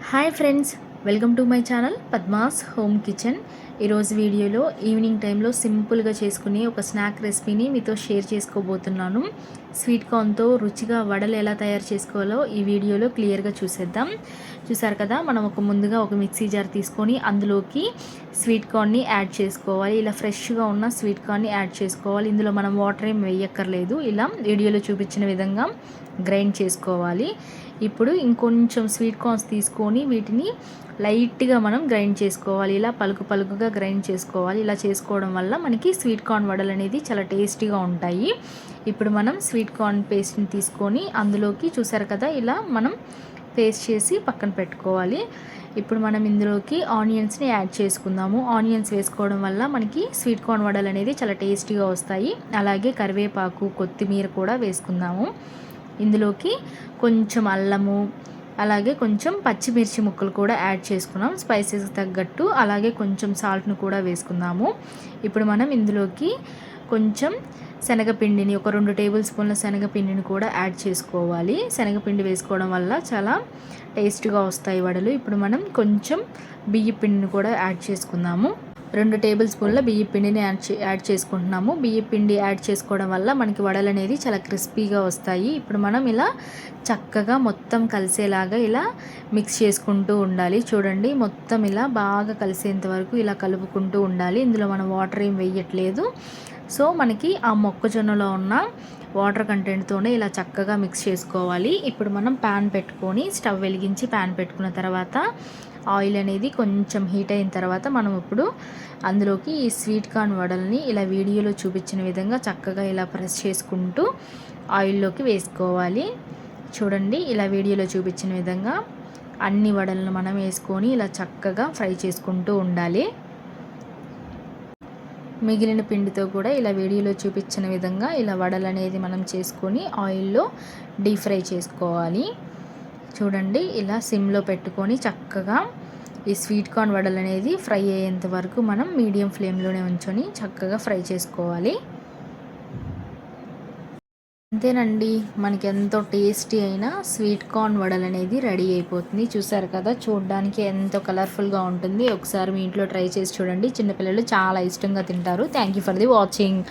Hi friends, welcome to my channel Padma's home kitchen. ఈరోజు వీడియోలో evening టైంలో సింపుల్గా చేసుకునే ఒక స్నాక్ రెసిపీని మీతో షేర్ చేసుకోబోతున్నాను. స్వీట్ కార్న్తో రుచిగా వడలు ఎలా తయారు చేసుకోవాలో ఈ వీడియోలో క్లియర్గా చూసేద్దాం. చూసారు కదా, మనం ముందుగా ఒక మిక్సీ జార్ తీసుకొని అందులోకి స్వీట్ కార్న్ని యాడ్ చేసుకోవాలి. ఇలా ఫ్రెష్గా ఉన్న స్వీట్ కార్న్ని యాడ్ చేసుకోవాలి. ఇందులో మనం వాటర్ ఏం వేయక్కర్లేదు. ఇలా వీడియోలో చూపించిన విధంగా గ్రైండ్ చేసుకోవాలి. ఇప్పుడు ఇంకొంచెం స్వీట్ కార్న్స్ తీసుకొని వీటిని లైట్గా మనం గ్రైండ్ చేసుకోవాలి. ఇలా పలుకుగా గ్రైండ్ చేసుకోవాలి. ఇలా చేసుకోవడం వల్ల మనకి స్వీట్ కార్న్ వడలు అనేది చాలా టేస్టీగా ఉంటాయి. ఇప్పుడు మనం స్వీట్ కార్న్ పేస్ట్ని తీసుకొని అందులోకి చూసారు కదా, ఇలా మనం పేస్ట్ చేసి పక్కన పెట్టుకోవాలి. ఇప్పుడు మనం ఇందులోకి ఆనియన్స్ని యాడ్ చేసుకుందాము. ఆనియన్స్ వేసుకోవడం వల్ల మనకి స్వీట్ కార్న్ వడలు అనేది చాలా టేస్టీగా వస్తాయి. అలాగే కరివేపాకు, కొత్తిమీర కూడా వేసుకుందాము. ఇందులోకి కొంచెం అల్లము, అలాగే కొంచెం పచ్చిమిర్చి ముక్కలు కూడా యాడ్ చేసుకున్నాం స్పైసెస్ తగ్గట్టు. అలాగే కొంచెం సాల్ట్ను కూడా వేసుకుందాము. ఇప్పుడు మనం ఇందులోకి కొంచెం శనగపిండిని, ఒక 2 టేబుల్ స్పూన్ల శనగపిండిని కూడా యాడ్ చేసుకోవాలి. శనగపిండి వేసుకోవడం వల్ల చాలా టేస్ట్గా వస్తాయి వడలు. ఇప్పుడు మనం కొంచెం బియ్య పిండిని కూడా యాడ్ చేసుకుందాము. 2 టేబుల్ స్పూన్ల బియ్య పిండిని యాడ్ చేసుకుంటున్నాము. బియ్య పిండి యాడ్ చేసుకోవడం వల్ల మనకి వడలు అనేది చాలా క్రిస్పీగా వస్తాయి. ఇప్పుడు మనం ఇలా చక్కగా మొత్తం కలిసేలాగా ఇలా మిక్స్ చేసుకుంటూ ఉండాలి. చూడండి, మొత్తం ఇలా బాగా కలిసేంత వరకు ఇలా కలుపుకుంటూ ఉండాలి. ఇందులో మనం వాటర్ ఏం వేయట్లేదు. సో మనకి ఆ మొక్కజొన్నలో ఉన్న వాటర్ కంటెంట్తోనే ఇలా చక్కగా మిక్స్ చేసుకోవాలి. ఇప్పుడు మనం ప్యాన్ పెట్టుకొని స్టవ్ వెలిగించి ప్యాన్ పెట్టుకున్న తర్వాత ఆయిల్ అనేది కొంచెం హీట్ అయిన తర్వాత మనం ఇప్పుడు అందులోకి ఈ స్వీట్ కార్న్ వడల్ని ఇలా వీడియోలో చూపించిన విధంగా చక్కగా ఇలా ప్రెస్ చేసుకుంటూ ఆయిల్లోకి వేసుకోవాలి. చూడండి, ఇలా వీడియోలో చూపించిన విధంగా అన్ని వడలను మనం వేసుకొని ఇలా చక్కగా ఫ్రై చేసుకుంటూ ఉండాలి. మిగిలిన పిండితో కూడా ఇలా వీడియోలో చూపించిన విధంగా ఇలా వడలు అనేది మనం చేసుకొని ఆయిల్లో డీప్ ఫ్రై చేసుకోవాలి. చూడండి, ఇలా సిమ్లో పెట్టుకొని చక్కగా ఈ స్వీట్ కార్న్ వడలు అనేది ఫ్రై అయ్యేంత వరకు మనం మీడియం ఫ్లేమ్లోనే ఉంచుకొని చక్కగా ఫ్రై చేసుకోవాలి. అంతేనండి, మనకి ఎంతో టేస్టీ అయిన స్వీట్ కార్న్ వడలు అనేది రెడీ అయిపోతుంది. చూసారు కదా, చూడడానికి ఎంతో కలర్ఫుల్గా ఉంటుంది. ఒకసారి మీ ఇంట్లో ట్రై చేసి చూడండి. చిన్నపిల్లలు చాలా ఇష్టంగా తింటారు. Thank you for the watching.